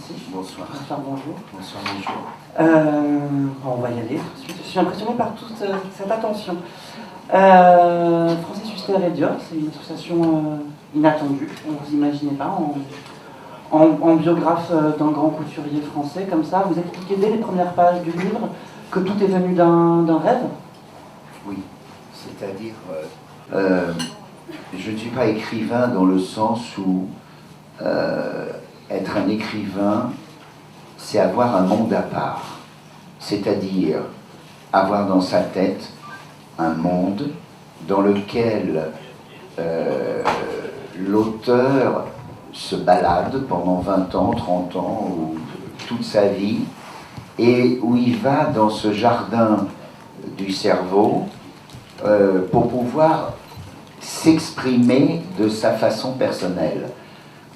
Merci. Bonsoir. Bonsoir, bonjour. Bonsoir, bonjour. On va y aller tout de suite. Je suis impressionné par toute cette attention. Francis Huster et Dior, c'est une association inattendue, on ne vous imaginait pas, en biographe d'un grand couturier français, comme ça. Vous expliquez dès les premières pages du livre que tout est venu d'un rêve. Oui, c'est-à-dire, je ne suis pas écrivain dans le sens où être un écrivain, c'est avoir un monde à part. C'est-à-dire avoir dans sa tête un monde dans lequel l'auteur se balade pendant 20 ans, 30 ans, ou toute sa vie, et où il va dans ce jardin du cerveau pour pouvoir s'exprimer de sa façon personnelle.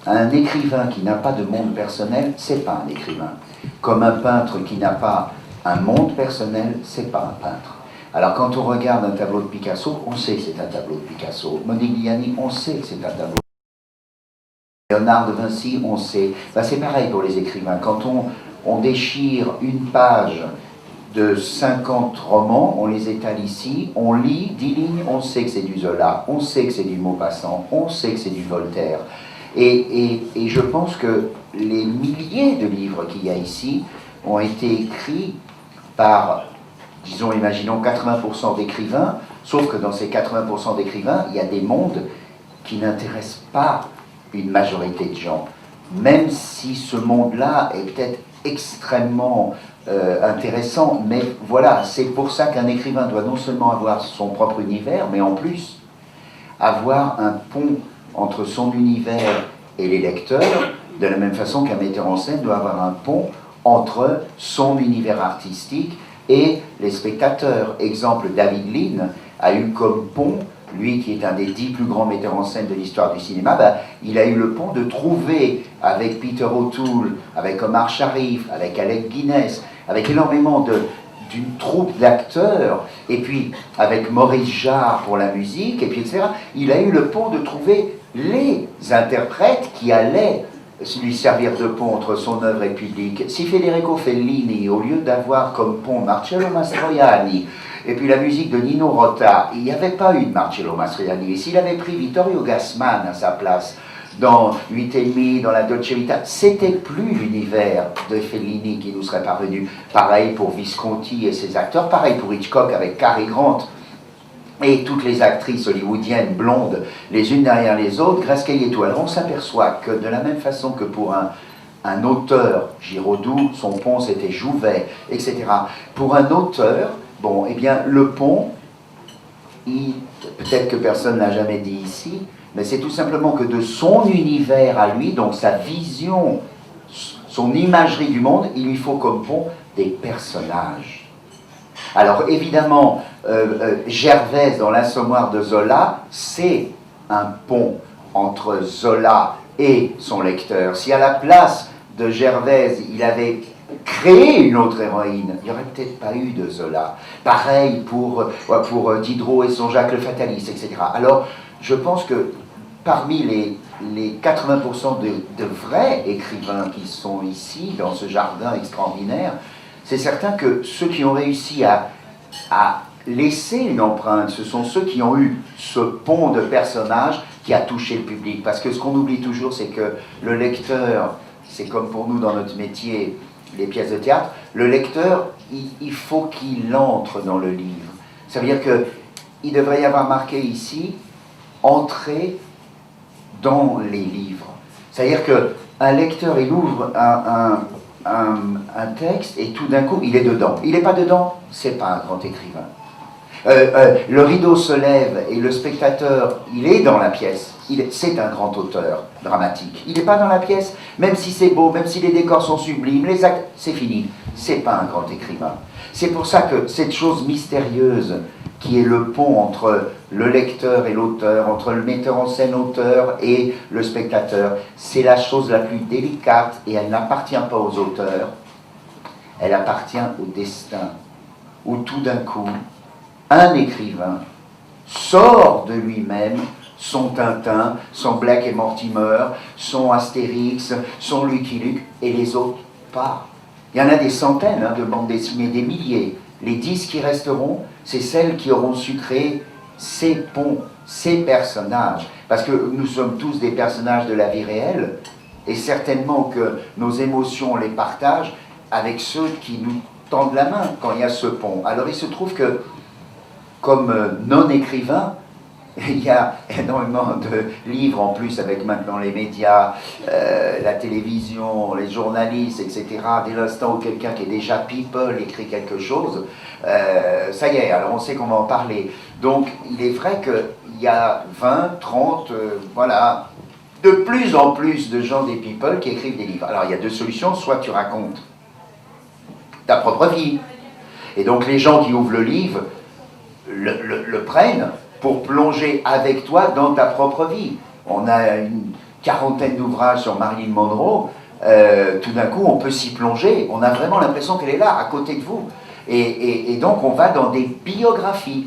Un écrivain qui n'a pas de monde personnel, c'est pas un écrivain. Comme un peintre qui n'a pas un monde personnel, c'est pas un peintre. Alors quand on regarde un tableau de Picasso, on sait que c'est un tableau de Picasso. Modigliani, on sait que c'est un tableau. Léonard de Vinci, on sait. Ben, c'est pareil pour les écrivains. Quand on déchire une page de 50 romans, on les étale ici, on lit 10 lignes, on sait que c'est du Zola, on sait que c'est du Maupassant, on sait que c'est du Voltaire. Et je pense que les milliers de livres qu'il y a ici ont été écrits par, disons, imaginons 80% d'écrivains, sauf que dans ces 80% d'écrivains, il y a des mondes qui n'intéressent pas une majorité de gens, même si ce monde-là est peut-être extrêmement intéressant, mais voilà, c'est pour ça qu'un écrivain doit non seulement avoir son propre univers, mais en plus avoir un pont entre son univers et les lecteurs, de la même façon qu'un metteur en scène doit avoir un pont entre son univers artistique et les spectateurs. Exemple, David Lean a eu comme pont, lui qui est un des 10 plus grands metteurs en scène de l'histoire du cinéma, il a eu le pont de trouver avec Peter O'Toole, avec Omar Sharif, avec Alec Guinness, avec énormément d'une troupe d'acteurs, et puis avec Maurice Jarre pour la musique, et puis etc. Il a eu le pont de trouver les interprètes qui allaient lui servir de pont entre son œuvre et le public. Si Federico Fellini, au lieu d'avoir comme pont Marcello Mastroianni, et puis la musique de Nino Rota, il n'y avait pas eu de Marcello Mastroianni, et s'il avait pris Vittorio Gassman à sa place, dans 8,5, dans la Dolce Vita, c'était plus l'univers de Fellini qui nous serait parvenu. Pareil pour Visconti et ses acteurs, pareil pour Hitchcock avec Cary Grant et toutes les actrices hollywoodiennes blondes, les unes derrière les autres, Grace Kelly et tout. Alors on s'aperçoit que de la même façon que pour un auteur, Giraudoux, son pont c'était Jouvet, etc. Pour un auteur, bon, eh bien le pont, peut-être que personne n'a jamais dit ici, mais c'est tout simplement que de son univers à lui, donc sa vision, son imagerie du monde, il lui faut comme pont des personnages. Alors évidemment, Gervaise dans l'Assommoir de Zola, c'est un pont entre Zola et son lecteur. Si à la place de Gervaise, il avait créé une autre héroïne, il n'y aurait peut-être pas eu de Zola. Pareil pour Diderot et son Jacques le Fataliste, etc. Alors, je pense que parmi les 80% de vrais écrivains qui sont ici, dans ce jardin extraordinaire, c'est certain que ceux qui ont réussi à laisser une empreinte, ce sont ceux qui ont eu ce pont de personnages qui a touché le public. Parce que ce qu'on oublie toujours, c'est que le lecteur, c'est comme pour nous dans notre métier, les pièces de théâtre, le lecteur, il faut qu'il entre dans le livre. Ça veut dire qu'il devrait y avoir marqué ici, entrer dans les livres. C'est-à-dire qu'un lecteur, il ouvre un texte et tout d'un coup, il est dedans. Il n'est pas dedans, c'est pas un grand écrivain. Le rideau se lève et le spectateur, il est dans la pièce. C'est un grand auteur dramatique. Il n'est pas dans la pièce, même si c'est beau, même si les décors sont sublimes, les actes, c'est fini. C'est pas un grand écrivain. C'est pour ça que cette chose mystérieuse qui est le pont entre le lecteur et l'auteur, entre le metteur en scène auteur et le spectateur, c'est la chose la plus délicate et elle n'appartient pas aux auteurs, elle appartient au destin, où tout d'un coup, un écrivain sort de lui-même, son Tintin, son Black et Mortimer, son Astérix, son Lucky Luke, et les autres pas. Il y en a des centaines de bandes dessinées, des milliers. Les 10 qui resteront, c'est celles qui auront su créer ces ponts, ces personnages. Parce que nous sommes tous des personnages de la vie réelle, et certainement que nos émotions, on les partage avec ceux qui nous tendent la main quand il y a ce pont. Alors il se trouve que, comme non-écrivain, il y a énormément de livres en plus avec maintenant les médias, la télévision, les journalistes, etc. Dès l'instant où quelqu'un qui est déjà people écrit quelque chose, ça y est, alors on sait qu'on va en parler. Donc il est vrai qu'il y a 20, 30, voilà, de plus en plus de gens des people qui écrivent des livres. Alors il y a deux solutions, soit tu racontes ta propre vie, et donc les gens qui ouvrent le livre le prennent pour plonger avec toi dans ta propre vie. On a une quarantaine d'ouvrages sur Marilyn Monroe, tout d'un coup on peut s'y plonger, on a vraiment l'impression qu'elle est là, à côté de vous. Et donc on va dans des biographies.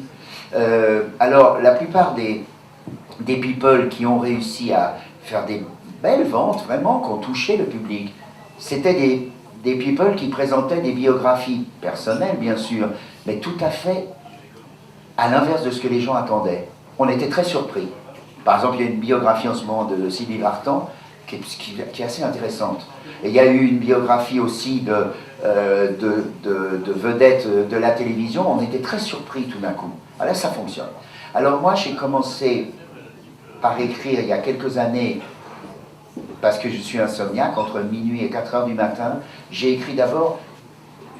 Alors la plupart des people qui ont réussi à faire des belles ventes, vraiment, qui ont touché le public, c'était des people qui présentaient des biographies personnelles, bien sûr, mais tout à fait à l'inverse de ce que les gens attendaient. On était très surpris. Par exemple, il y a une biographie en ce moment de Sylvie Vartan qui est assez intéressante. Et il y a eu une biographie aussi de vedettes de la télévision. On était très surpris tout d'un coup. Ah là, ça fonctionne. Alors moi, j'ai commencé par écrire il y a quelques années, parce que je suis insomniaque, entre minuit et 4 heures du matin. J'ai écrit d'abord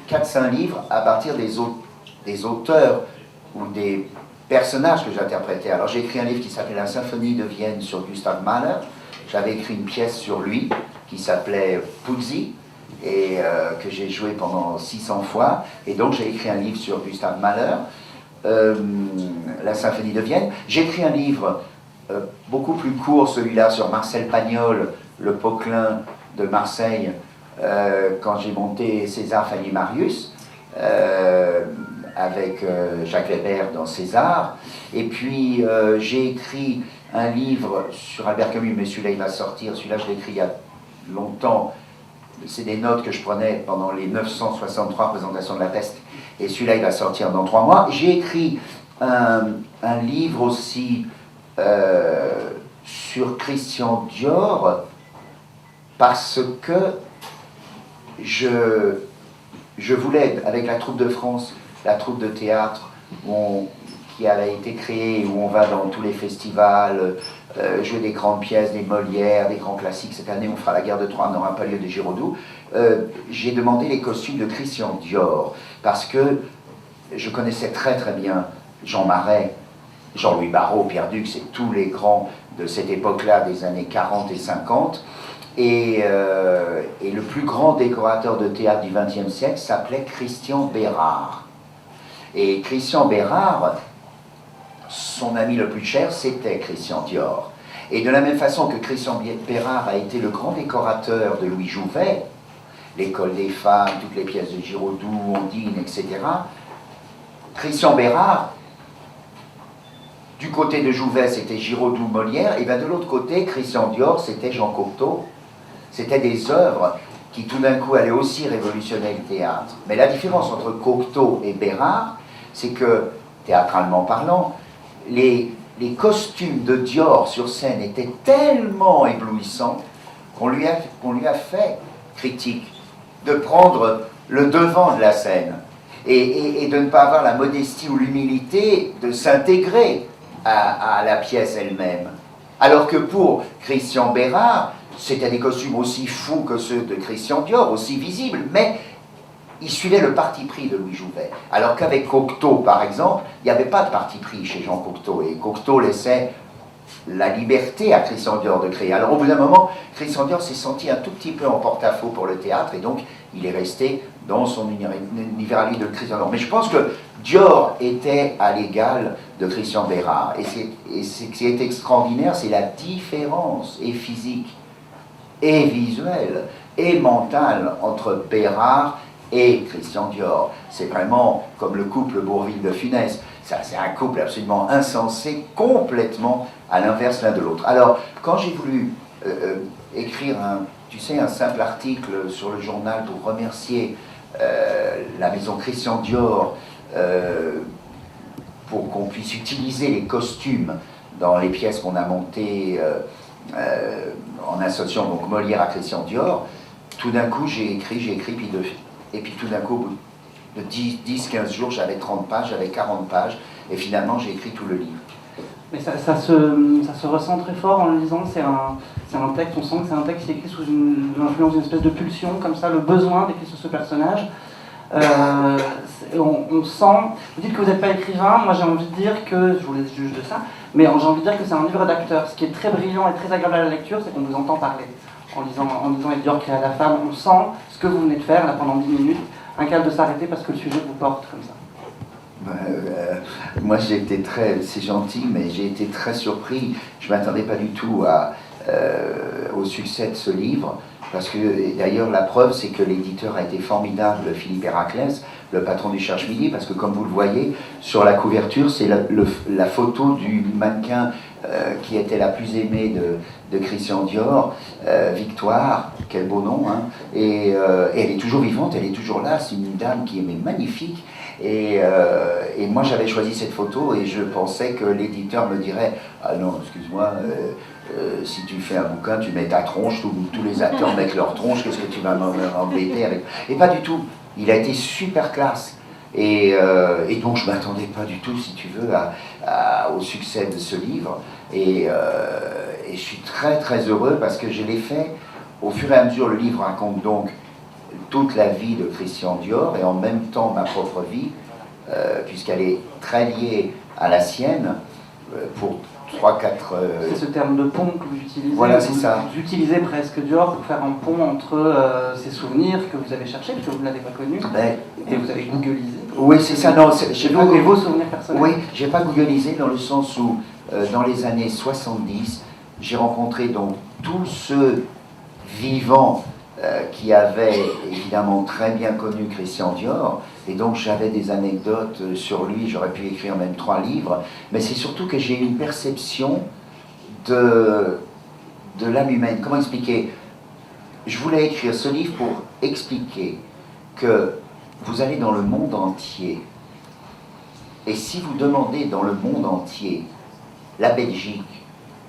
4-5 livres à partir des auteurs ou des personnages que j'interprétais. Alors j'ai écrit un livre qui s'appelait La Symphonie de Vienne sur Gustav Mahler. J'avais écrit une pièce sur lui qui s'appelait Puzzi et que j'ai joué pendant 600 fois. Et donc j'ai écrit un livre sur Gustav Mahler, La Symphonie de Vienne. J'ai écrit un livre beaucoup plus court, celui-là, sur Marcel Pagnol, le Poquelin de Marseille, quand j'ai monté César Fanny Marius. Avec Jacques Weber dans César. Et puis j'ai écrit un livre sur Albert Camus, mais celui-là il va sortir, celui-là je l'ai écrit il y a longtemps, c'est des notes que je prenais pendant les 963 présentations de la peste, et celui-là il va sortir dans 3 mois. J'ai écrit un livre aussi sur Christian Dior, parce que je voulais, avec la troupe de France, la troupe de théâtre qui avait été créée, où on va dans tous les festivals, jouer des grandes pièces, des Molières, des grands classiques. Cette année, on fera La Guerre de Troie, on n'aura pas lieu de Giraudoux. J'ai demandé les costumes de Christian Dior, parce que je connaissais très très bien Jean Marais, Jean-Louis Barrault, Pierre Dux, et tous les grands de cette époque-là, des années 40 et 50. Et le plus grand décorateur de théâtre du XXe siècle s'appelait Christian Bérard. Et Christian Bérard, son ami le plus cher, c'était Christian Dior. Et de la même façon que Christian Bérard a été le grand décorateur de Louis Jouvet, l'école des femmes, toutes les pièces de Giraudoux, Ondine, etc., Christian Bérard, du côté de Jouvet, c'était Giraudoux, Molière, et bien de l'autre côté, Christian Dior, c'était Jean Cocteau. C'était des œuvres qui tout d'un coup allaient aussi révolutionner le théâtre. Mais la différence entre Cocteau et Bérard, c'est que, théâtralement parlant, les costumes de Dior sur scène étaient tellement éblouissants qu'on lui a fait critique de prendre le devant de la scène et de ne pas avoir la modestie ou l'humilité de s'intégrer à la pièce elle-même. Alors que pour Christian Bérard, c'était des costumes aussi fous que ceux de Christian Dior, aussi visibles, mais il suivait le parti pris de Louis Jouvet. Alors qu'avec Cocteau, par exemple, il n'y avait pas de parti pris chez Jean Cocteau, et Cocteau laissait la liberté à Christian Dior de créer. Alors au bout d'un moment, Christian Dior s'est senti un tout petit peu en porte-à-faux pour le théâtre, et donc il est resté dans son univers à lui de Christian Dior. Mais je pense que Dior était à l'égal de Christian Bérard, et ce qui est extraordinaire, c'est la différence, et physique, et visuelle, et mentale, entre Bérard et Christian Dior. C'est vraiment comme le couple Bourvil de Funès. Ça, c'est un couple absolument insensé, complètement à l'inverse l'un de l'autre. Alors, quand j'ai voulu écrire un simple article sur le journal pour remercier la maison Christian Dior pour qu'on puisse utiliser les costumes dans les pièces qu'on a montées en associant donc Molière à Christian Dior, tout d'un coup j'ai écrit, et puis tout d'un coup, au bout de 10-15 jours, j'avais 30 pages, j'avais 40 pages, et finalement j'ai écrit tout le livre. Mais ça se ressent très fort en le lisant, c'est un texte, on sent que c'est un texte qui est écrit sous l'influence d'une espèce de pulsion, comme ça, le besoin d'écrire sur ce personnage. On sent, vous dites que vous n'êtes pas écrivain, moi j'ai envie de dire que, je vous laisse juge de ça, mais j'ai envie de dire que c'est un livre d'acteur. Ce qui est très brillant et très agréable à la lecture, c'est qu'on vous entend parler. En lisant Et Dior créa la femme, on sent ce que vous venez de faire là pendant 10 minutes, incapable de s'arrêter parce que le sujet vous porte comme ça. Moi j'ai été c'est gentil, mais j'ai été très surpris. Je ne m'attendais pas du tout au succès de ce livre, parce que d'ailleurs la preuve c'est que l'éditeur a été formidable, Philippe Héraclès, le patron du Cherche-Midi, parce que comme vous le voyez, sur la couverture c'est la photo du mannequin qui était la plus aimée de Christian Dior, Victoire, quel beau nom, hein, et elle est toujours vivante, elle est toujours là, c'est une dame qui est magnifique. Et moi j'avais choisi cette photo et je pensais que l'éditeur me dirait « Ah non, excuse-moi, si tu fais un bouquin, tu mets ta tronche, tous les acteurs mettent leur tronche, qu'est-ce que tu vas m'embêter avec ?» Et pas du tout, il a été super classe. Et donc je ne m'attendais pas du tout, si tu veux, au succès de ce livre. Et je suis très très heureux parce que je l'ai fait au fur et à mesure. Le livre raconte donc toute la vie de Christian Dior et en même temps ma propre vie, puisqu'elle est très liée à la sienne, pour 3-4... C'est ce terme de pont que vous utilisez. Voilà, c'est ça. Vous utilisez presque Dior pour faire un pont entre ces souvenirs que vous avez cherchés, parce que vous ne l'avez pas connu, et vous avez googlisé. Oui, c'est ça. Non, et vos souvenirs personnels. Oui, j'ai pas googlisé dans le sens où, dans les années 70, j'ai rencontré donc tous ceux vivants qui avaient évidemment très bien connu Christian Dior, et donc j'avais des anecdotes sur lui, j'aurais pu écrire même 3 livres, mais c'est surtout que j'ai une perception de l'âme humaine. Comment expliquer? Je voulais écrire ce livre pour expliquer que vous allez dans le monde entier, et si vous demandez dans le monde entier, la Belgique,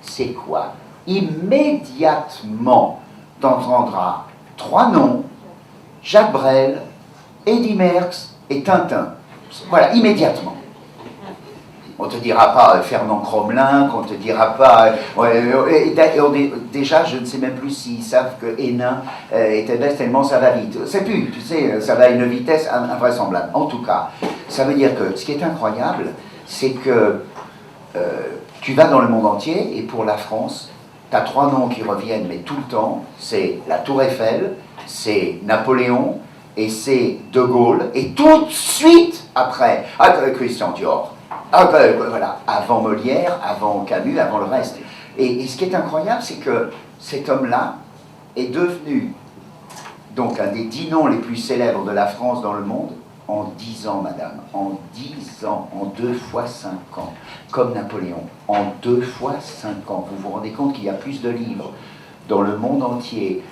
c'est quoi? Immédiatement, t'entendras 3 noms, Jacques Brel, Eddy Merckx et Tintin. Voilà, immédiatement. On ne te dira pas Fernand Crommelin, on ne te dira pas... déjà, je ne sais même plus s'ils savent que Hénin était bête tellement ça va vite. C'est plus, tu sais, ça va à une vitesse invraisemblable. En tout cas, ça veut dire que ce qui est incroyable, c'est que tu vas dans le monde entier, et pour la France, tu as 3 noms qui reviennent, mais tout le temps, c'est la Tour Eiffel, c'est Napoléon, et c'est De Gaulle, et tout de suite après, Christian Dior. Voilà, avant Molière, avant Camus, avant le reste. Et ce qui est incroyable, c'est que cet homme-là est devenu donc un des 10 noms les plus célèbres de la France dans le monde en 10 ans, madame. En 10 ans, en 2 fois 5 ans. Comme Napoléon, en 2 fois 5 ans. Vous vous rendez compte qu'il y a plus de livres dans le monde entier.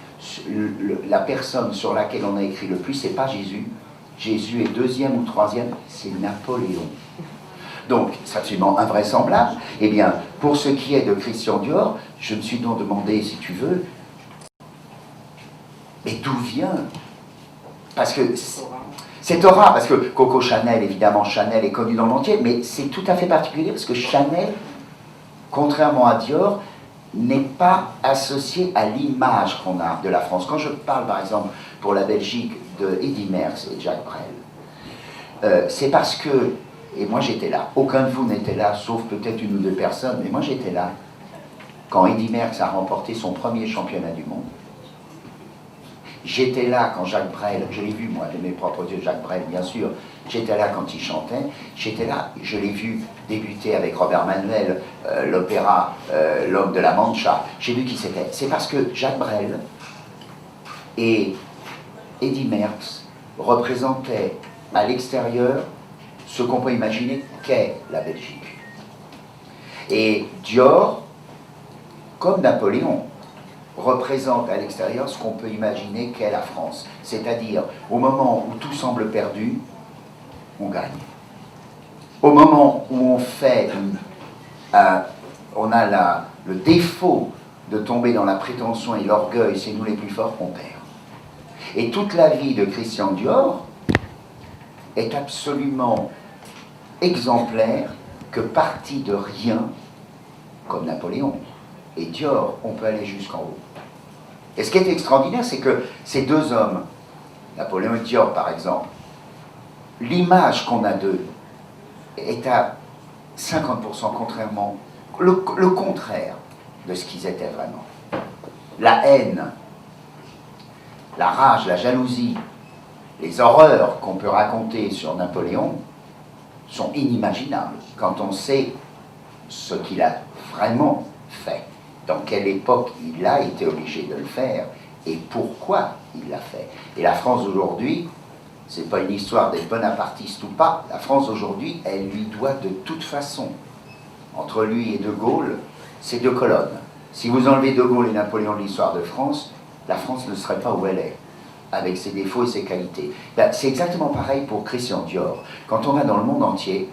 La personne sur laquelle on a écrit le plus, c'est pas Jésus. Jésus est 2e ou 3e, c'est Napoléon. Donc, c'est absolument invraisemblable. Eh bien, pour ce qui est de Christian Dior, je me suis donc demandé, si tu veux, mais d'où vient? Parce que cette aura, parce que Coco Chanel, évidemment, Chanel est connu dans le monde entier, mais c'est tout à fait particulier parce que Chanel, contrairement à Dior, n'est pas associé à l'image qu'on a de la France. Quand je parle, par exemple, pour la Belgique, de Eddy Merckx et Jacques Brel, c'est parce que, et moi j'étais là, aucun de vous n'était là, sauf peut-être 1 ou 2 personnes, mais moi j'étais là, quand Eddy Merckx a remporté son premier championnat du monde. J'étais là quand Jacques Brel, je l'ai vu moi, de mes propres yeux, Jacques Brel bien sûr, j'étais là quand il chantait, j'étais là, je l'ai vu débuter avec Robert Manuel, l'opéra L'Homme de la Mancha, j'ai vu qui c'était. C'est parce que Jacques Brel et Eddy Merckx représentaient à l'extérieur ce qu'on peut imaginer qu'est la Belgique. Et Dior, comme Napoléon, représente à l'extérieur ce qu'on peut imaginer qu'est la France. C'est-à-dire, au moment où tout semble perdu, on gagne. Au moment où on a le défaut de tomber dans la prétention et l'orgueil, c'est nous les plus forts, on perd. Et toute la vie de Christian Dior est absolument exemplaire, que parti de rien, comme Napoléon. Et Dior, on peut aller jusqu'en haut. Et ce qui est extraordinaire, c'est que ces deux hommes, Napoléon et Dior par exemple, l'image qu'on a d'eux est à 50% contrairement, le contraire de ce qu'ils étaient vraiment. La haine, la rage, la jalousie, les horreurs qu'on peut raconter sur Napoléon sont inimaginables quand on sait ce qu'il a vraiment fait, dans quelle époque il a été obligé de le faire et pourquoi il l'a fait. Et la France d'aujourd'hui, c'est pas une histoire d'être bonapartiste ou pas, la France d'aujourd'hui, elle lui doit de toute façon. Entre lui et De Gaulle, c'est deux colonnes. Si vous enlevez De Gaulle et Napoléon de l'histoire de France, la France ne serait pas où elle est, avec ses défauts et ses qualités. Ben, c'est exactement pareil pour Christian Dior. Quand on va dans le monde entier,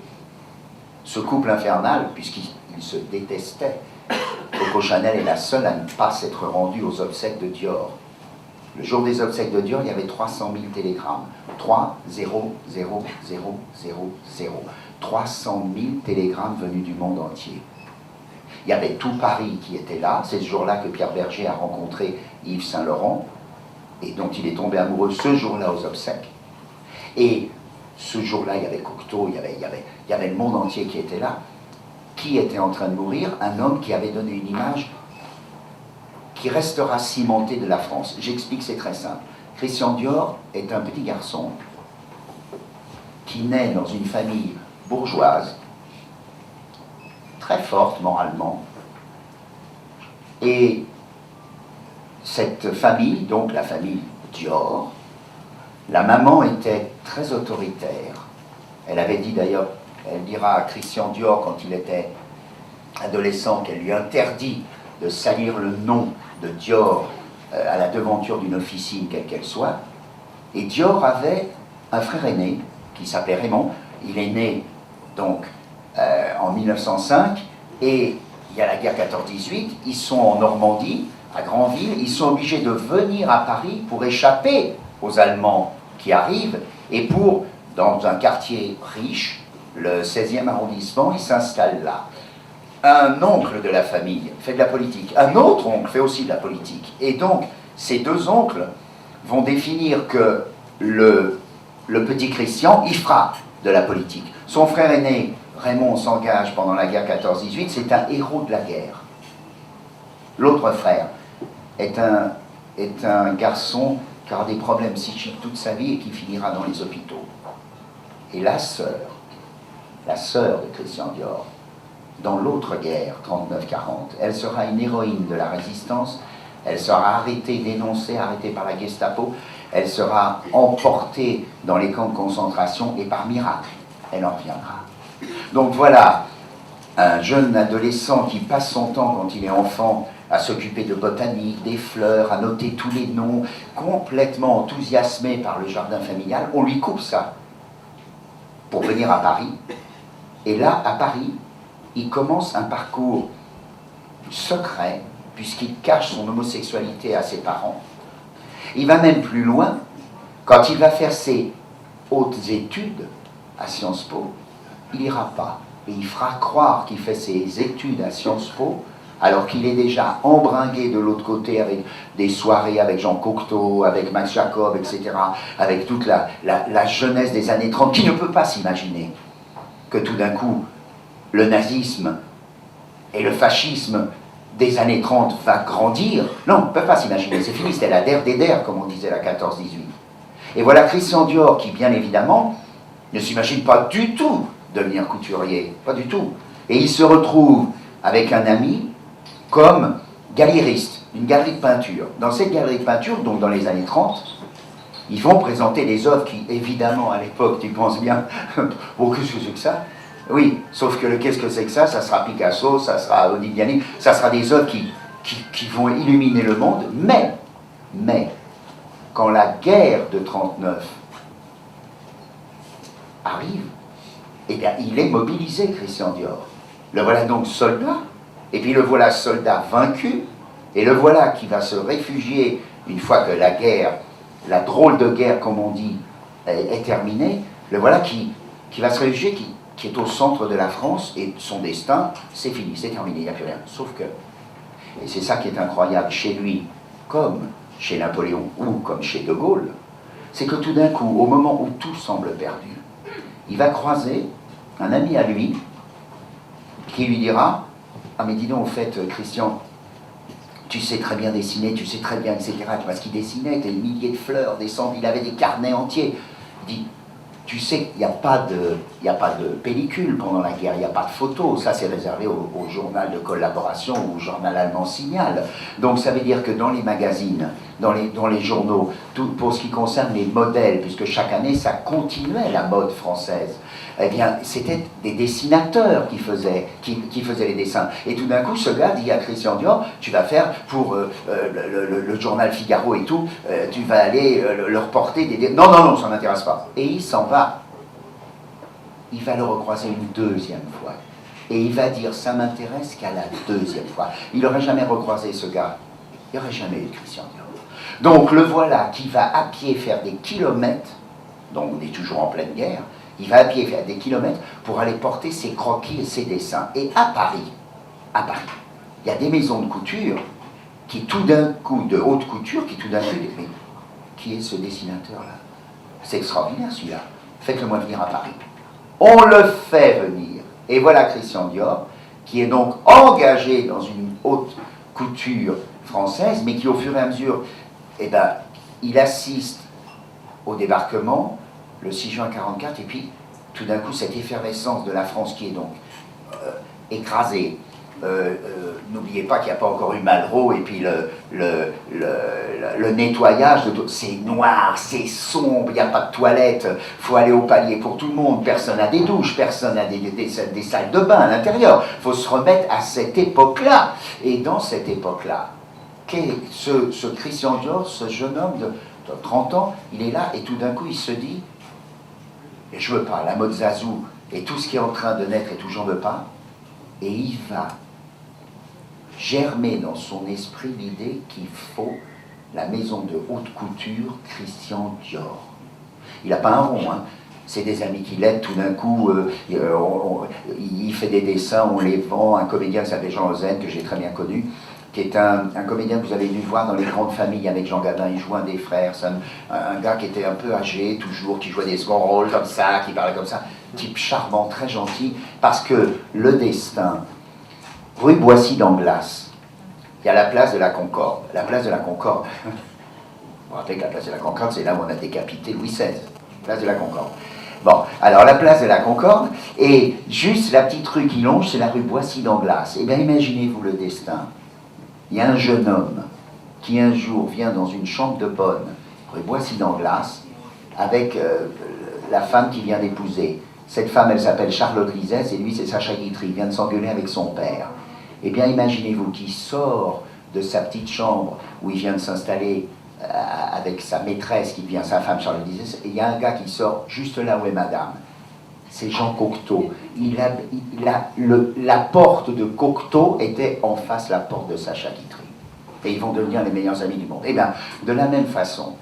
ce couple infernal, puisqu'ils se détestaient, Coco Chanel est la seule à ne pas s'être rendue aux obsèques de Dior. Le jour des obsèques de Dior, il y avait 300 000 télégrammes. 3 0 0 0 0 0. 300 000 télégrammes venus du monde entier. Il y avait tout Paris qui était là. C'est ce jour-là que Pierre Berger a rencontré Yves Saint-Laurent et dont il est tombé amoureux ce jour-là aux obsèques. Et ce jour-là, il y avait Cocteau, il y avait le monde entier qui était là. Qui était en train de mourir? Un homme qui avait donné une image qui restera cimentée de la France. J'explique, c'est très simple. Christian Dior est un petit garçon qui naît dans une famille bourgeoise, très forte moralement, et cette famille, donc la famille Dior, la maman était très autoritaire. Elle avait dit d'ailleurs, elle dira à Christian Dior quand il était adolescent qu'elle lui interdit de salir le nom de Dior à la devanture d'une officine quelle qu'elle soit. Et Dior avait un frère aîné qui s'appelait Raymond. Il est né donc en 1905 et il y a la guerre 14-18. Ils sont en Normandie, à Granville. Ils sont obligés de venir à Paris pour échapper aux Allemands qui arrivent et pour, dans un quartier riche, le 16e arrondissement, ils s'installent là. Un oncle de la famille fait de la politique, un autre oncle fait aussi de la politique. Et donc, ces deux oncles vont définir que le petit Christian, il fera de la politique. Son frère aîné, Raymond, s'engage pendant la guerre 14-18, c'est un héros de la guerre. L'autre frère est un garçon qui aura des problèmes psychiques toute sa vie et qui finira dans les hôpitaux. Et la sœur de Christian Dior, dans l'autre guerre, 39-40, elle sera une héroïne de la résistance, elle sera arrêtée, dénoncée, arrêtée par la Gestapo, elle sera emportée dans les camps de concentration et par miracle, elle en reviendra. Donc voilà, un jeune adolescent qui passe son temps quand il est enfant à s'occuper de botanique, des fleurs, à noter tous les noms, complètement enthousiasmé par le jardin familial, on lui coupe ça pour venir à Paris. Et là, à Paris, il commence un parcours secret, puisqu'il cache son homosexualité à ses parents. Il va même plus loin, quand il va faire ses hautes études à Sciences Po, il n'ira pas. Et il fera croire qu'il fait ses études à Sciences Po, alors qu'il est déjà embringué de l'autre côté avec des soirées avec Jean Cocteau, avec Max Jacob, etc., avec toute la jeunesse des années 30, qui ne peut pas s'imaginer que tout d'un coup, le nazisme et le fascisme des années 30 va grandir. Non, on ne peut pas s'imaginer, c'est fini, c'était la der des der, comme on disait, la 14-18. Et voilà Christian Dior qui, bien évidemment, ne s'imagine pas du tout devenir couturier, pas du tout. Et il se retrouve avec un ami comme galériste, une galerie de peinture. Dans cette galerie de peinture, donc dans les années 30, Ils vont présenter des œuvres qui, évidemment, à l'époque, tu penses bien, bon, qu'est-ce que c'est que ça? Oui, sauf que qu'est-ce que c'est que ça? Ça sera Picasso, ça sera Modigliani, ça sera des œuvres qui vont illuminer le monde, mais, quand la guerre de 39 arrive, eh bien, il est mobilisé, Christian Dior. Le voilà donc soldat, et puis le voilà soldat vaincu, et le voilà qui va se réfugier une fois que la guerre, la drôle de guerre, comme on dit, est terminée. Le voilà qui va se réfugier, qui est au centre de la France, et son destin, c'est fini, c'est terminé, il n'y a plus rien. Sauf que, et c'est ça qui est incroyable chez lui, comme chez Napoléon ou comme chez De Gaulle, c'est que tout d'un coup, au moment où tout semble perdu, il va croiser un ami à lui qui lui dira « Ah mais dis donc, au fait, Christian, tu sais très bien dessiner, tu sais très bien, etc. » Parce qu'il dessinait des milliers de fleurs, des cendres, il avait des carnets entiers. Il dit « Tu sais qu'il n'y a pas de pellicule pendant la guerre, il n'y a pas de photos. Ça, c'est réservé au journal de collaboration ou au journal allemand Signal. Donc ça veut dire que dans les magazines, dans les journaux, pour ce qui concerne les modèles, puisque chaque année, ça continuait la mode française, eh bien, c'était des dessinateurs qui faisaient les dessins. Et tout d'un coup, ce gars dit à Christian Dior, tu vas faire pour le journal Figaro et tout, tu vas aller leur porter des... Non, ça m'intéresse pas. Et il s'en va. Il va le recroiser une deuxième fois. Et il va dire, ça m'intéresse qu'à la deuxième fois. Il n'aurait jamais recroisé ce gars. Il n'y aurait jamais eu Christian Dior. Donc le voilà qui va à pied faire des kilomètres, donc on est toujours en pleine guerre, il va à pied faire des kilomètres pour aller porter ses croquis et ses dessins. Et à Paris, il y a des maisons de couture qui tout d'un coup, de haute couture, qui tout d'un coup, mais qui est ce dessinateur-là? C'est extraordinaire celui-là. Faites-le-moi venir à Paris. On le fait venir. Et voilà Christian Dior, qui est donc engagé dans une haute couture française, mais qui au fur et à mesure, eh ben, il assiste au débarquement, le 6 juin 1944, et puis tout d'un coup cette effervescence de la France qui est donc écrasée. N'oubliez pas qu'il n'y a pas encore eu Malraux, et puis le nettoyage, c'est noir, c'est sombre, il n'y a pas de toilette, il faut aller au palier pour tout le monde, personne n'a des douches, personne n'a des salles de bain à l'intérieur, il faut se remettre à cette époque-là. Et dans cette époque-là, ce Christian Dior, ce jeune homme de 30 ans, il est là, et tout d'un coup il se dit, et je veux pas, la mode Zazou, et tout ce qui est en train de naître, et tout j'en veux pas, et il va germer dans son esprit l'idée qu'il faut la maison de haute couture Christian Dior. Il n'a pas un rond, hein. C'est des amis qui l'aident, tout d'un coup, il fait des dessins, on les vend. Un comédien qui s'appelle Jean Ozen, que j'ai très bien connu, qui est un comédien que vous avez dû voir dans Les Grandes Familles avec Jean Gabin, il joue un des frères, c'est un gars qui était un peu âgé, toujours, qui jouait des seconds rôles comme ça, qui parlait comme ça, type charmant, très gentil, parce que le destin, rue Boissy d'Anglas, il y a la place de la Concorde. La place de la Concorde, vous vous rappelez que la place de la Concorde, c'est là où on a décapité Louis XVI, place de la Concorde. Bon, alors la place de la Concorde, et juste la petite rue qui longe, c'est la rue Boissy d'Anglas. Eh bien, imaginez-vous le destin. Il y a un jeune homme qui un jour vient dans une chambre de bonne, rue Boissy d'Anglas, avec la femme qu'il vient d'épouser. Cette femme, elle s'appelle Charlotte Lisès, et lui, c'est Sacha Guitry, il vient de s'engueuler avec son père. Eh bien, imaginez-vous qu'il sort de sa petite chambre où il vient de s'installer avec sa maîtresse, qui devient sa femme, Charlotte Lisès, et il y a un gars qui sort juste là où est madame. C'est Jean Cocteau. La porte de Cocteau était en face la porte de Sacha Guitry. Et ils vont devenir les meilleurs amis du monde. Eh bien, de la même façon,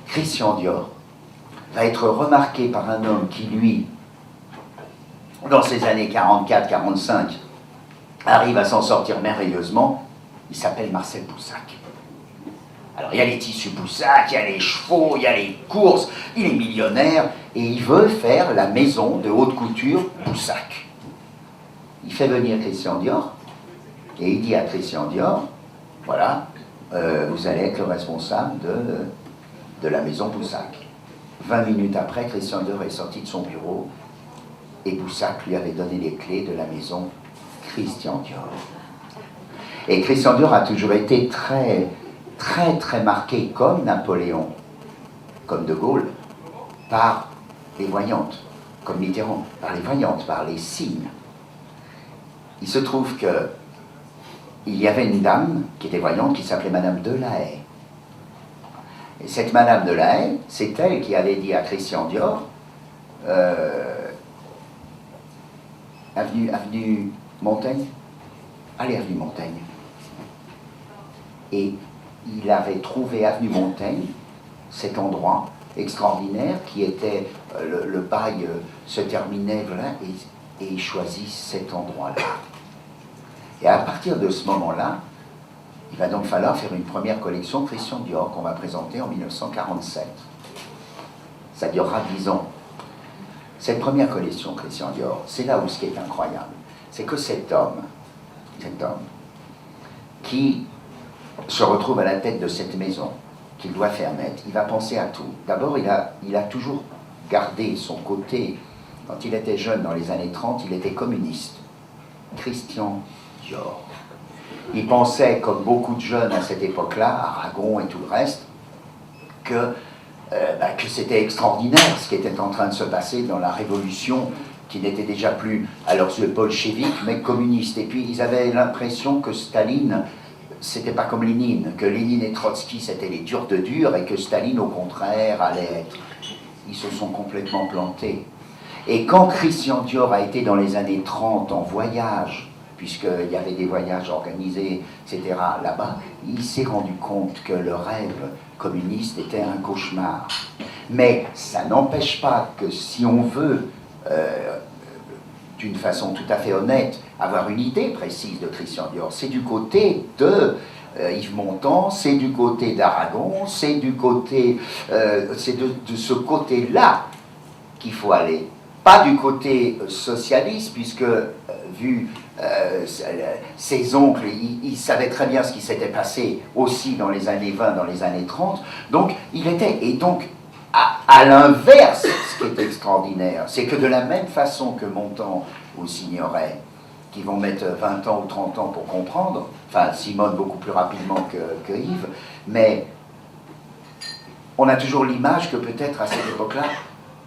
Christian Dior va être remarqué par un homme qui, lui, dans ces années 44-45, arrive à s'en sortir merveilleusement. Il s'appelle Marcel Boussac. Alors, il y a les tissus Boussac, il y a les chevaux, il y a les courses, il est millionnaire, et il veut faire la maison de haute couture Boussac. Il fait venir Christian Dior, et il dit à Christian Dior, voilà, vous allez être le responsable de la maison Boussac. 20 minutes après, Christian Dior est sorti de son bureau, et Boussac lui avait donné les clés de la maison Christian Dior. Et Christian Dior a toujours été très, très, très marqué, comme Napoléon, comme De Gaulle, par les voyantes, comme Mitterrand, par les voyantes, par les signes. Il se trouve que il y avait une dame qui était voyante qui s'appelait Madame Delahaye. Et cette Madame Delahaye, c'est elle qui avait dit à Christian Dior, avenue Montaigne, allez avenue Montaigne. Et il avait trouvé avenue Montaigne, cet endroit extraordinaire qui était, le bail se terminait, voilà, et il choisit cet endroit-là. Et à partir de ce moment-là, il va donc falloir faire une première collection Christian Dior qu'on va présenter en 1947. Ça durera 10 ans. Cette première collection Christian Dior, c'est là où ce qui est incroyable, c'est que cet homme qui se retrouve à la tête de cette maison qu'il doit faire naître, il va penser à tout. D'abord, il a toujours gardé son côté, quand il était jeune dans les années 30, il était communiste. Christian Dior. Il pensait, comme beaucoup de jeunes à cette époque-là, Aragon et tout le reste, que c'était extraordinaire ce qui était en train de se passer dans la révolution, qui n'était déjà plus à leurs yeux bolchevique, mais communiste. Et puis ils avaient l'impression que Staline, c'était pas comme Lénine, que Lénine et Trotsky c'était les durs de durs, et que Staline au contraire allait être. Ils se sont complètement plantés. Et quand Christian Dior a été dans les années 30 en voyage, puisqu'il y avait des voyages organisés, etc., là-bas, il s'est rendu compte que le rêve communiste était un cauchemar. Mais ça n'empêche pas que si on veut, d'une façon tout à fait honnête, avoir une idée précise de Christian Dior, c'est du côté de Yves Montand, c'est du côté d'Aragon, c'est du côté, c'est de ce côté-là qu'il faut aller. Pas du côté socialiste, puisque, vu ses oncles, il savait très bien ce qui s'était passé aussi dans les années 20, dans les années 30. Donc, il était... Et donc, à l'inverse, ce qui est extraordinaire, c'est que de la même façon que Montand ou Signoret, qui vont mettre 20 ans ou 30 ans pour comprendre, enfin, Simone beaucoup plus rapidement que Yves, mais on a toujours l'image que peut-être à cette époque-là,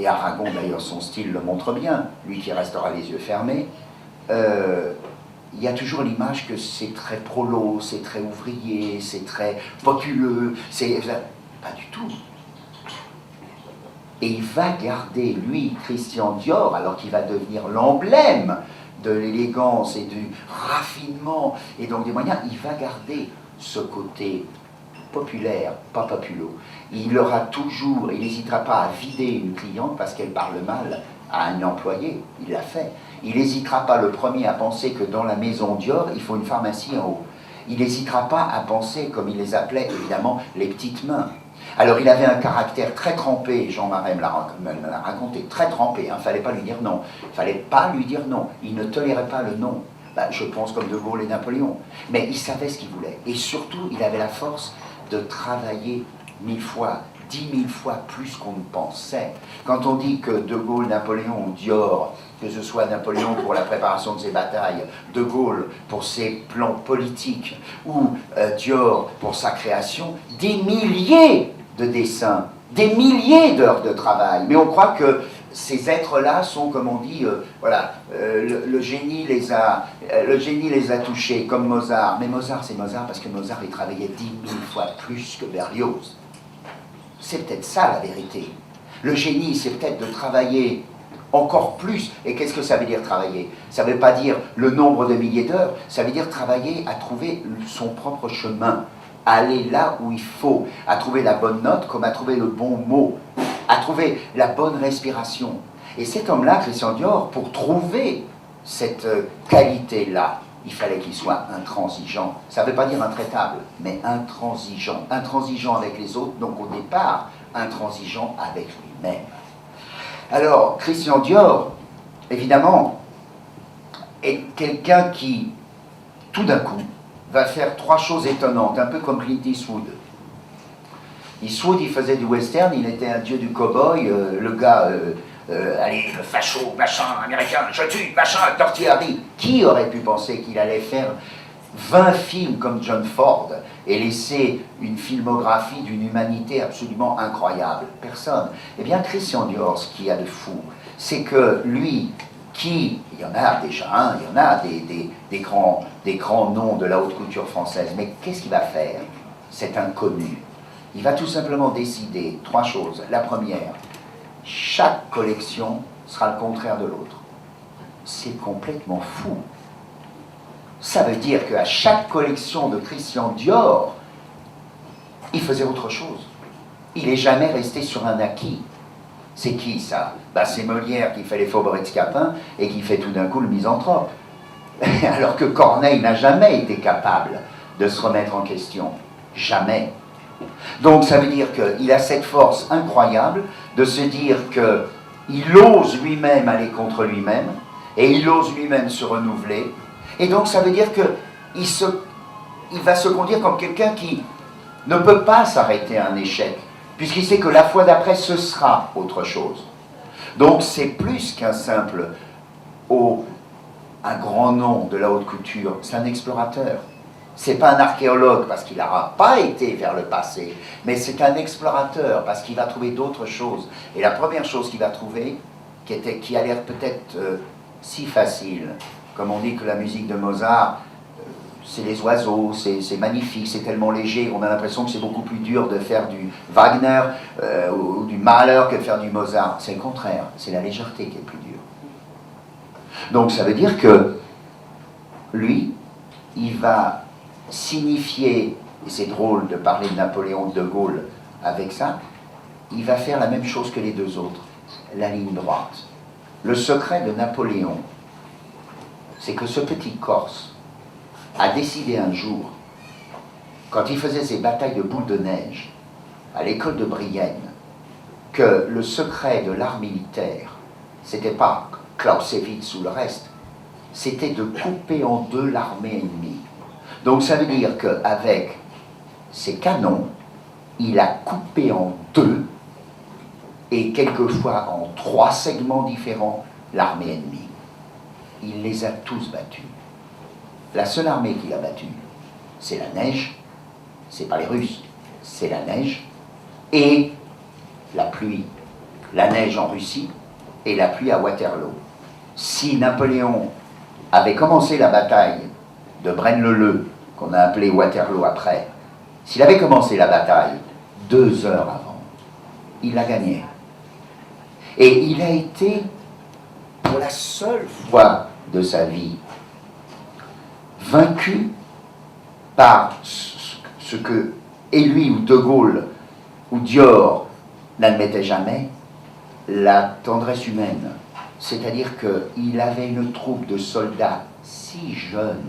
et Aragon d'ailleurs son style le montre bien, lui qui restera les yeux fermés, il y a toujours l'image que c'est très prolo, c'est très ouvrier, c'est très populeux, c'est... Pas du tout. Et il va garder, lui, Christian Dior, alors qu'il va devenir l'emblème de l'élégance et du raffinement, et donc des moyens, il va garder ce côté populaire, pas populo. Il aura toujours, il n'hésitera pas à vider une cliente parce qu'elle parle mal à un employé, il l'a fait. Il n'hésitera pas le premier à penser que dans la maison Dior, il faut une pharmacie en haut. Il n'hésitera pas à penser, comme il les appelait évidemment, les petites mains. Alors il avait un caractère très trempé, Jean Marais me l'a raconté, très trempé, il ne fallait pas lui dire non. Il ne fallait pas lui dire non, il ne tolérait pas le non. Ben, je pense comme De Gaulle et Napoléon. Mais il savait ce qu'il voulait. Et surtout, il avait la force de travailler 1000 fois, 10 000 fois plus qu'on ne pensait. Quand on dit que De Gaulle, Napoléon ou Dior, que ce soit Napoléon pour la préparation de ses batailles, De Gaulle pour ses plans politiques, ou Dior pour sa création, des milliers de dessins, des milliers d'heures de travail. Mais on croit que ces êtres-là sont, comme on dit, le génie les a touchés, comme Mozart. Mais Mozart, c'est Mozart parce que Mozart, il travaillait 10 000 fois plus que Berlioz. C'est peut-être ça la vérité. Le génie, c'est peut-être de travailler encore plus. Et qu'est-ce que ça veut dire travailler? Ça ne veut pas dire le nombre de milliers d'heures, ça veut dire travailler à trouver son propre chemin, à aller là où il faut, à trouver la bonne note comme à trouver le bon mot, à trouver la bonne respiration. Et cet homme-là, Christian Dior, pour trouver cette qualité-là, il fallait qu'il soit intransigeant. Ça ne veut pas dire intraitable, mais intransigeant. Intransigeant avec les autres, donc au départ, intransigeant avec lui-même. Alors, Christian Dior, évidemment, est quelqu'un qui, tout d'un coup, va faire 3 choses étonnantes, un peu comme Clint Eastwood. Eastwood, il faisait du western, il était un dieu du cow-boy, le gars, allez, le facho, machin, américain, je tue, machin, Tortillard. Qui aurait pu penser qu'il allait faire 20 films comme John Ford et laissé une filmographie d'une humanité absolument incroyable? Personne. Eh bien, Christian Dior, ce qu'il y a de fou, c'est que lui, il y en a déjà un, il y en a des grands noms de la haute couture française, mais qu'est-ce qu'il va faire, cet inconnu? Il va tout simplement décider 3 choses. La première, chaque collection sera le contraire de l'autre. C'est complètement fou. Ça veut dire qu'à chaque collection de Christian Dior, il faisait autre chose. Il n'est jamais resté sur un acquis. C'est qui ça? C'est Molière qui fait les Faubourg Scapin et qui fait tout d'un coup le misanthrope. Alors que Corneille n'a jamais été capable de se remettre en question. Jamais. Donc ça veut dire qu'il a cette force incroyable de se dire qu'il ose lui-même aller contre lui-même et il ose lui-même se renouveler. Et donc ça veut dire qu'il va se conduire comme quelqu'un qui ne peut pas s'arrêter à un échec, puisqu'il sait que la fois d'après, ce sera autre chose. Donc c'est plus qu'un simple, un grand nom de la haute couture, c'est un explorateur. C'est pas un archéologue parce qu'il n'aura pas été vers le passé, mais c'est un explorateur parce qu'il va trouver d'autres choses. Et la première chose qu'il va trouver, qui a l'air peut-être si facile, comme on dit que la musique de Mozart, c'est les oiseaux, c'est magnifique, c'est tellement léger, on a l'impression que c'est beaucoup plus dur de faire du Wagner ou du Mahler que de faire du Mozart. C'est le contraire, c'est la légèreté qui est plus dure. Donc ça veut dire que lui, il va signifier, et c'est drôle de parler de Napoléon de Gaulle avec ça, il va faire la même chose que les 2 autres, la ligne droite. Le secret de Napoléon, c'est que ce petit Corse a décidé un jour, quand il faisait ses batailles de boules de neige à l'école de Brienne, que le secret de l'art militaire, c'était pas Clausewitz ou le reste, c'était de couper en 2 l'armée ennemie. Donc ça veut dire qu'avec ses canons, il a coupé en 2 et quelquefois en 3 segments différents l'armée ennemie. Il les a tous battus. La seule armée qu'il a battue, c'est la neige, c'est pas les Russes, c'est la neige et la pluie. La neige en Russie et la pluie à Waterloo. Si Napoléon avait commencé la bataille de Braine-l'Alleud, qu'on a appelé Waterloo après, s'il avait commencé la bataille 2 heures avant, il la gagnait. Et il a été, pour la seule fois de sa vie, vaincu par ce que et lui ou De Gaulle ou Dior n'admettaient jamais, la tendresse humaine. C'est-à-dire qu'il avait une troupe de soldats si jeunes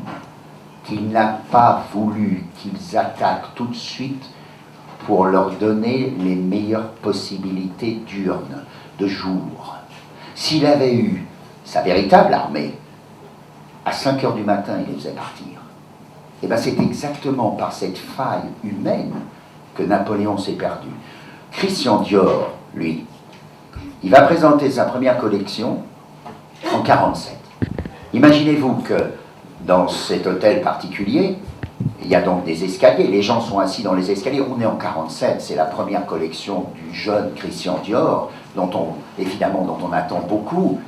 qu'il n'a pas voulu qu'ils attaquent tout de suite pour leur donner les meilleures possibilités diurnes, de jour. S'il avait eu sa véritable armée, à 5 heures du matin, il les faisait partir. Et bien c'est exactement par cette faille humaine que Napoléon s'est perdu. Christian Dior, lui, il va présenter sa première collection en 1947. Imaginez-vous que dans cet hôtel particulier, il y a donc des escaliers, les gens sont assis dans les escaliers, on est en 1947, c'est la première collection du jeune Christian Dior, dont on attend beaucoup,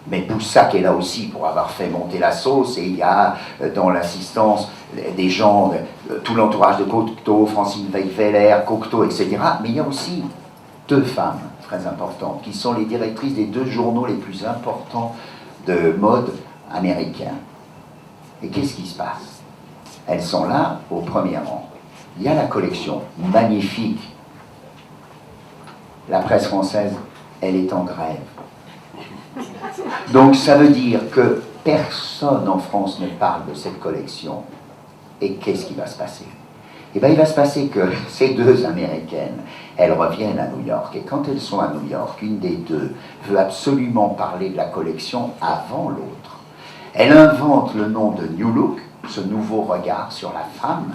mais Boussac est là aussi pour avoir fait monter la sauce, et il y a dans l'assistance des gens, tout l'entourage de Cocteau, Francine Weisweller, Cocteau, etc. Mais il y a aussi 2 femmes très importantes, qui sont les directrices des 2 journaux les plus importants de mode américains. Et qu'est-ce qui se passe? Elles sont là au premier rang. Il y a la collection magnifique. La presse française, elle est en grève. Donc ça veut dire que personne en France ne parle de cette collection. Et qu'est-ce qui va se passer? Eh bien, il va se passer que ces 2 Américaines, elles reviennent à New York. Et quand elles sont à New York, une des 2 veut absolument parler de la collection avant l'autre. Elle invente le nom de New Look, ce nouveau regard sur la femme.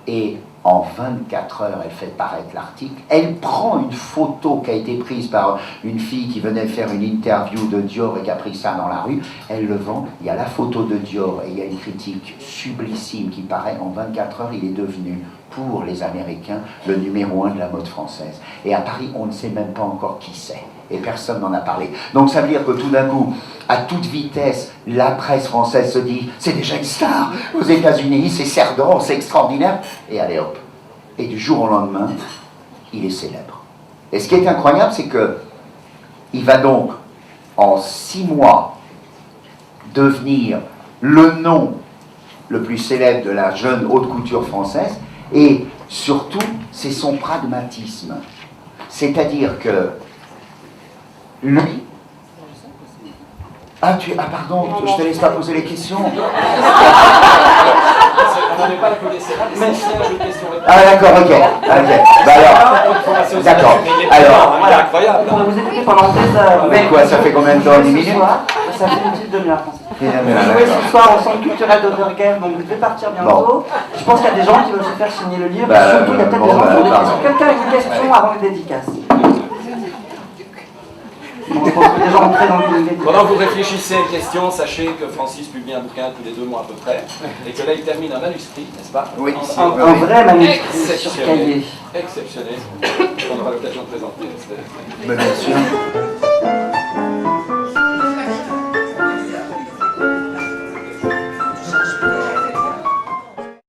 Et En 24 heures, elle fait paraître l'article. Elle prend une photo qui a été prise par une fille qui venait faire une interview de Dior et qui a pris ça dans la rue. Elle le vend. Il y a la photo de Dior et il y a une critique sublissime qui paraît. En 24 heures, il est devenu, pour les Américains, le numéro 1 de la mode française. Et à Paris, on ne sait même pas encore qui c'est. Et personne n'en a parlé. Donc ça veut dire que tout d'un coup, à toute vitesse, la presse française se dit « c'est déjà une star aux États-Unis, c'est Cerdan, c'est extraordinaire ». Et allez hop. Et du jour au lendemain, il est célèbre. Et ce qui est incroyable, c'est que il va donc, en 6 mois, devenir le nom le plus célèbre de la jeune haute couture française. Et surtout, c'est son pragmatisme. C'est-à-dire que lui... Ah, pardon, je te laisse pas poser les questions. On n'en est pas laissé là, mais c'est une question. Ah, d'accord, ok. Bah alors, d'accord. Alors, voilà, incroyable. On pourrait vous écouter pendant des heures. Mais quoi, ça fait combien de temps? 10 minutes? Ça fait une petite demi-heure, Francis. Vous jouez ce soir au centre culturel d'Overgame, donc vous devez partir bientôt. Bon. Je pense qu'il y a des gens qui veulent se faire signer le livre. Surtout, il y a peut-être des gens qui ont des questions. Quelqu'un a une question avant les dédicaces? Je pense que les gens ont très envie de Pendant que vous réfléchissez à une question, sachez que Francis publie un bouquin tous les 2 mois à peu près, et que là il termine un manuscrit, n'est-ce pas? Oui, un vrai manuscrit sur cahier. Exceptionnel. On aura l'occasion de présenter. Bien sûr.